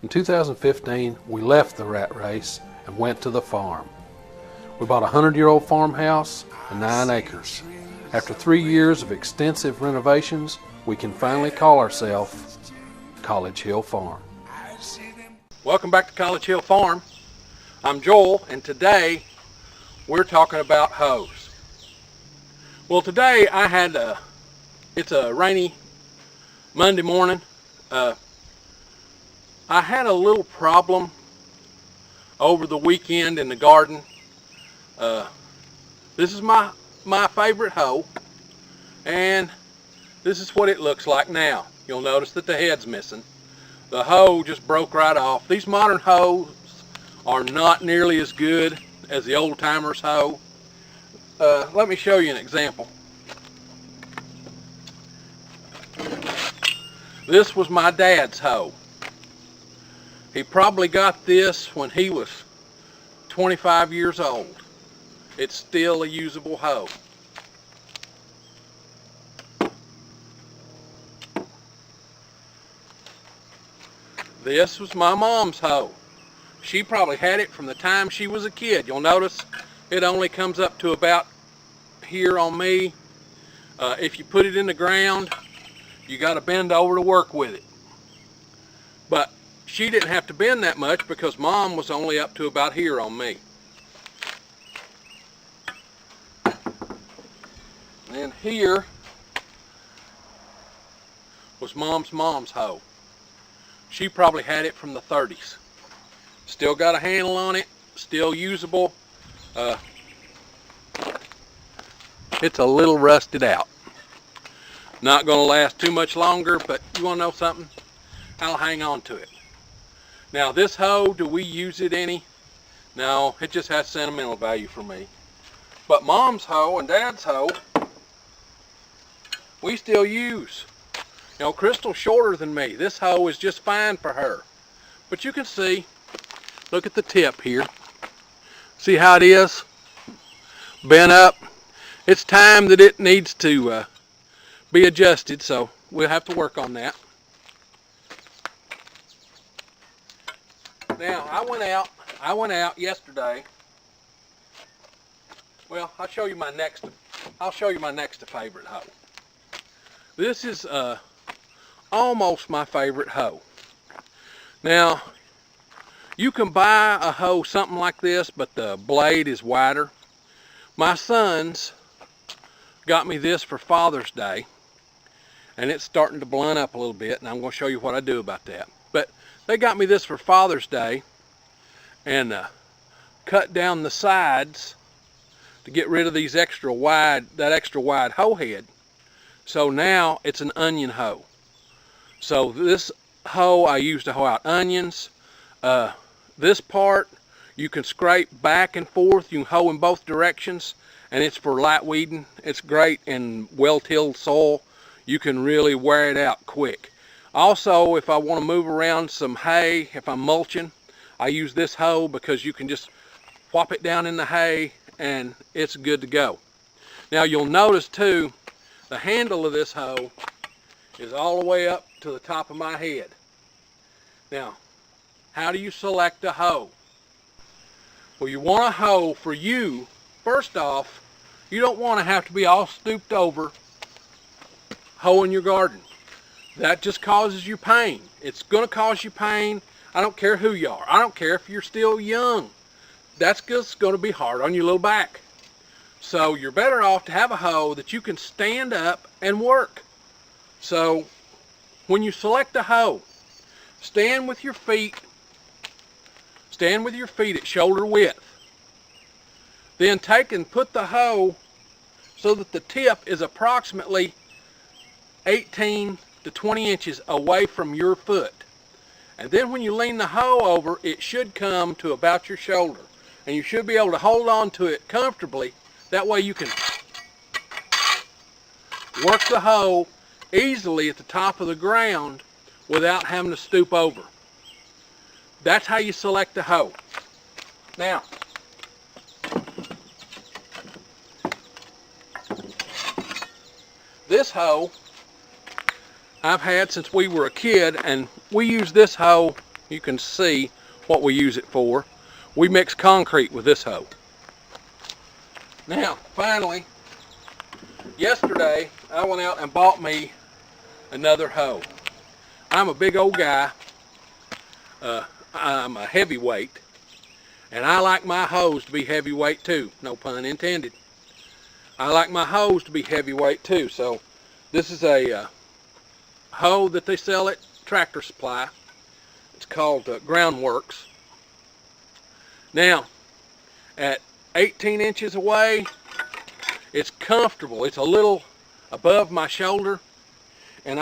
In 2015, we left the rat race and went to the farm. We bought a 100-year-old farmhouse and 9 acres. After 3 years of extensive renovations, we can finally call ourselves College Hill Farm. Welcome back to College Hill Farm. I'm Joel, and today we're talking about hoes. Well, today it's a rainy Monday morning. I had a little problem over the weekend in the garden. This is my favorite hoe, and this is what it looks like now. You'll notice that the head's missing. The hoe just broke right off. These modern hoes are not nearly as good as the old timers hoe. Let me show you an example. This was my dad's hoe. He probably got this when he was 25 years old. It's still a usable hoe. This was my mom's hoe. She probably had it from the time she was a kid. You'll notice it only comes up to about here on me. If you put it in the ground, you got to bend over to work with it. But she didn't have to bend that much because Mom was only up to about here on me. And here was Mom's hoe. She probably had it from the 30s. Still got a handle on it, still usable. It's a little rusted out. Not going to last too much longer, but you want to know something? I'll hang on to it. Now this hoe, do we use it any? No, it just has sentimental value for me. But Mom's hoe and Dad's hoe, we still use. You know, Crystal's shorter than me. This hoe is just fine for her. But you can see, look at the tip here. See how it is? Bent up. It's time that it needs to be adjusted, so we'll have to work on that. Now, I went out yesterday. Well, I'll show you my next favorite hoe. This is almost my favorite hoe. Now, you can buy a hoe something like this, but the blade is wider. My sons got me this for Father's Day, and it's starting to blunt up a little bit, and I'm going to show you what I do about that. But they got me this for Father's Day, and cut down the sides to get rid of these extra wide hoe head. So now it's an onion hoe. So this hoe I use to hoe out onions. This part you can scrape back and forth. You can hoe in both directions, and it's for light weeding. It's great in well-tilled soil. You can really wear it out quick. Also, if I want to move around some hay, if I'm mulching, I use this hoe because you can just whop it down in the hay and it's good to go. Now you'll notice too, the handle of this hoe is all the way up to the top of my head. Now, how do you select a hoe? Well, you want a hoe for you. First off, you don't want to have to be all stooped over hoeing your garden. That just causes you pain. It's going to cause you pain. I don't care who you are. I don't care if you're still young. That's just going to be hard on your little back. So you're better off to have a hoe that you can stand up and work. So when you select a hoe, stand with your feet at shoulder width. Then take and put the hoe so that the tip is approximately 18 to 20 inches away from your foot. And then when you lean the hoe over, it should come to about your shoulder. And you should be able to hold on to it comfortably. That way you can work the hoe easily at the top of the ground without having to stoop over. That's how you select the hoe. Now, this hoe I've had since we were a kid, and we use this hoe you can see what we use it for. We mix concrete with this hoe. Now, finally, yesterday I went out and bought me another hoe. I'm a big old guy. I'm a heavyweight, and I like my hoes to be heavyweight too. No pun intended. I like my hoes to be heavyweight too. So this is a hoe that they sell at Tractor Supply. It's called Groundworks. Now, at 18 inches away, it's comfortable. It's a little above my shoulder, and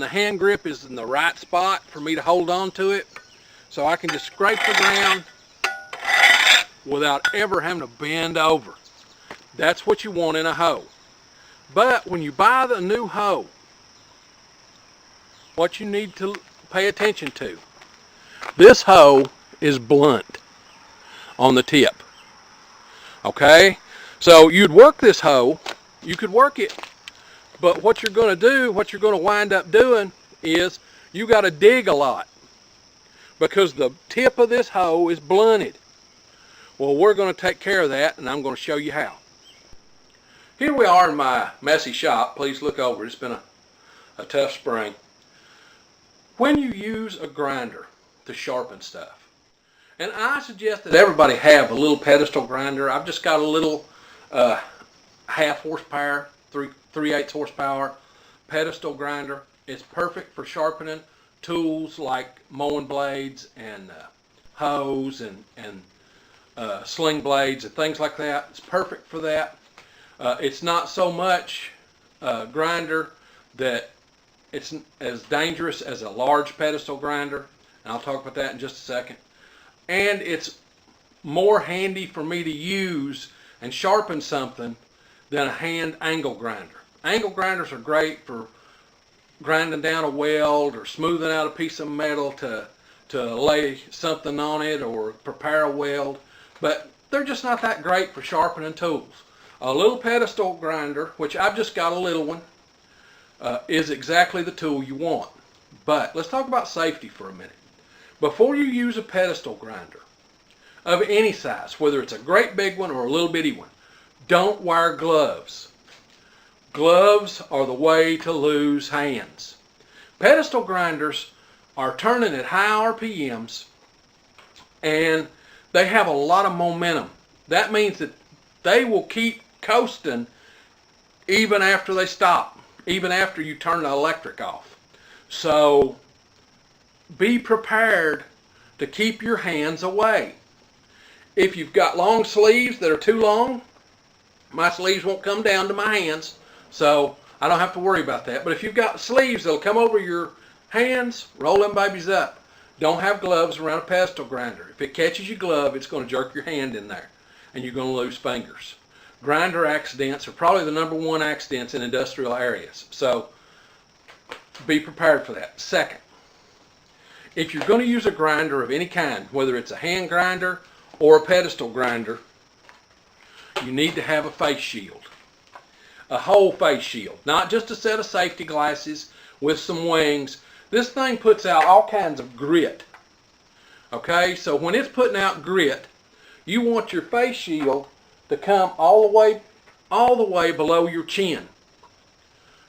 the hand grip is in the right spot for me to hold on to it, so I can just scrape the ground without ever having to bend over. That's what you want in a hoe. But when you buy the new hoe, what you need to pay attention to, this hoe is blunt on the tip. Okay? So you'd work this hoe, you could work it, but what you're going to do, what you're going to wind up doing is you got to dig a lot because the tip of this hoe is blunted. Well, we're going to take care of that, and I'm going to show you how. Here we are in my messy shop. Please look over. It's been a tough spring. When you use a grinder to sharpen stuff, and I suggest that everybody have a little pedestal grinder. I've just got a little half horsepower, 3/8 horsepower pedestal grinder. It's perfect for sharpening tools like mowing blades and hoes and sling blades and things like that. It's perfect for that. It's not so much grinder that it's as dangerous as a large pedestal grinder, and I'll talk about that in just a second. And it's more handy for me to use and sharpen something than a hand angle grinder. Angle grinders are great for grinding down a weld or smoothing out a piece of metal to lay something on it or prepare a weld, but they're just not that great for sharpening tools. A little pedestal grinder, which I've just got a little one, is exactly the tool you want. But let's talk about safety for a minute. Before you use a pedestal grinder of any size, whether it's a great big one or a little bitty one, don't wear gloves. Gloves are the way to lose hands. Pedestal grinders are turning at high RPMs, and they have a lot of momentum. That means that they will keep coasting even after they stop, even after you turn the electric off. So be prepared to keep your hands away. If you've got long sleeves that are too long, my sleeves won't come down to my hands, so I don't have to worry about that. But if you've got sleeves that'll come over your hands, roll them babies up. Don't have gloves around a pedestal grinder. If it catches your glove, it's going to jerk your hand in there, and you're going to lose fingers. Grinder accidents are probably the #1 accidents in industrial areas, so be prepared for that. Second, if you're going to use a grinder of any kind, whether it's a hand grinder or a pedestal grinder, you need to have a face shield. A whole face shield, not just a set of safety glasses with some wings. This thing puts out all kinds of grit. Okay, so when it's putting out grit, you want your face shield to come all the way below your chin.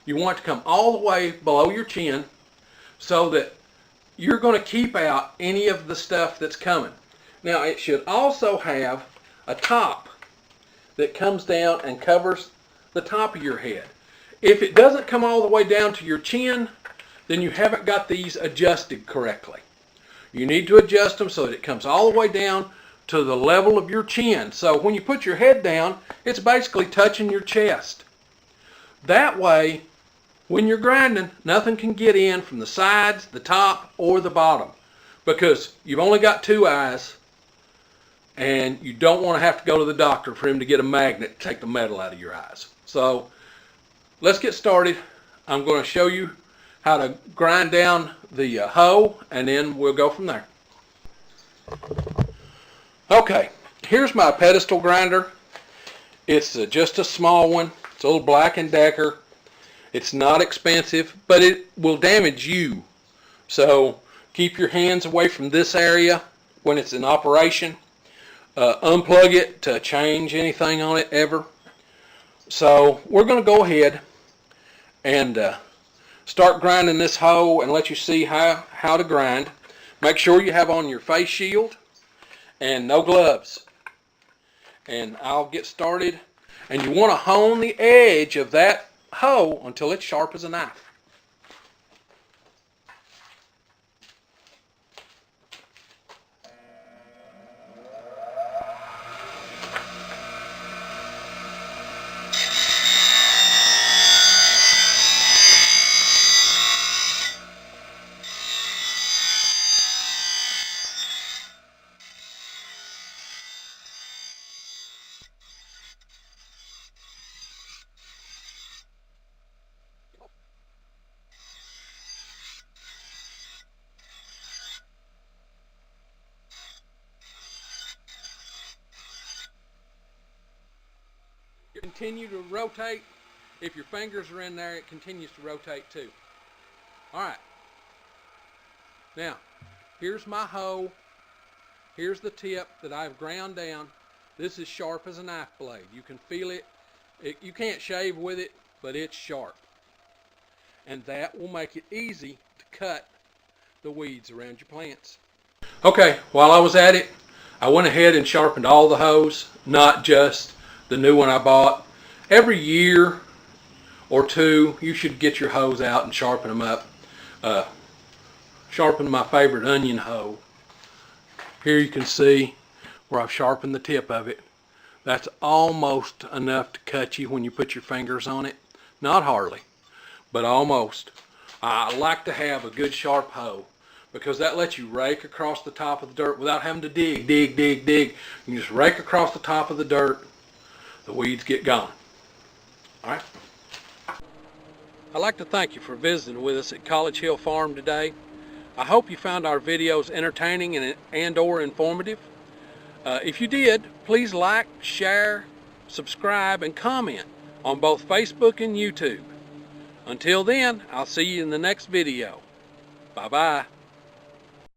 You want it to come all the way below your chin so that you're going to keep out any of the stuff that's coming. Now, it should also have a top that comes down and covers the top of your head. If it doesn't come all the way down to your chin, then you haven't got these adjusted correctly. You need to adjust them so that it comes all the way down to the level of your chin. So when you put your head down, it's basically touching your chest. That way, when you're grinding, nothing can get in from the sides, the top, or the bottom, because you've only got 2 eyes, and you don't want to have to go to the doctor for him to get a magnet to take the metal out of your eyes. So let's get started. I'm going to show you how to grind down the hoe, and then we'll go from there. Okay, here's my pedestal grinder. It's just a small one. It's a little Black & Decker. It's not expensive, but it will damage you. So Keep your hands away from this area when it's in operation. Unplug it to change anything on it ever. So we're going to go ahead and start grinding this hoe and let you see how to grind. Make sure you have on your face shield and no gloves. And I'll get started. And you want to hone the edge of that hoe until it's sharp as a knife. Continue to rotate. If your fingers are in there, it continues to rotate too. Alright. Now, here's my hoe. Here's the tip that I've ground down. This is sharp as a knife blade. You can feel it. You can't shave with it, but it's sharp. And that will make it easy to cut the weeds around your plants. Okay, while I was at it, I went ahead and sharpened all the hoes, not just the new one I bought. Every year or two, you should get your hoes out and sharpen them up. Sharpen my favorite onion hoe. Here you can see where I've sharpened the tip of it. That's almost enough to cut you when you put your fingers on it. Not hardly, but almost. I like to have a good sharp hoe because that lets you rake across the top of the dirt without having to dig. You can just rake across the top of the dirt. The weeds get gone. Alright. I'd like to thank you for visiting with us at College Hill Farm today. I hope you found our videos entertaining and or informative. If you did, please like, share, subscribe, and comment on both Facebook and YouTube. Until then, I'll see you in the next video. Bye-bye.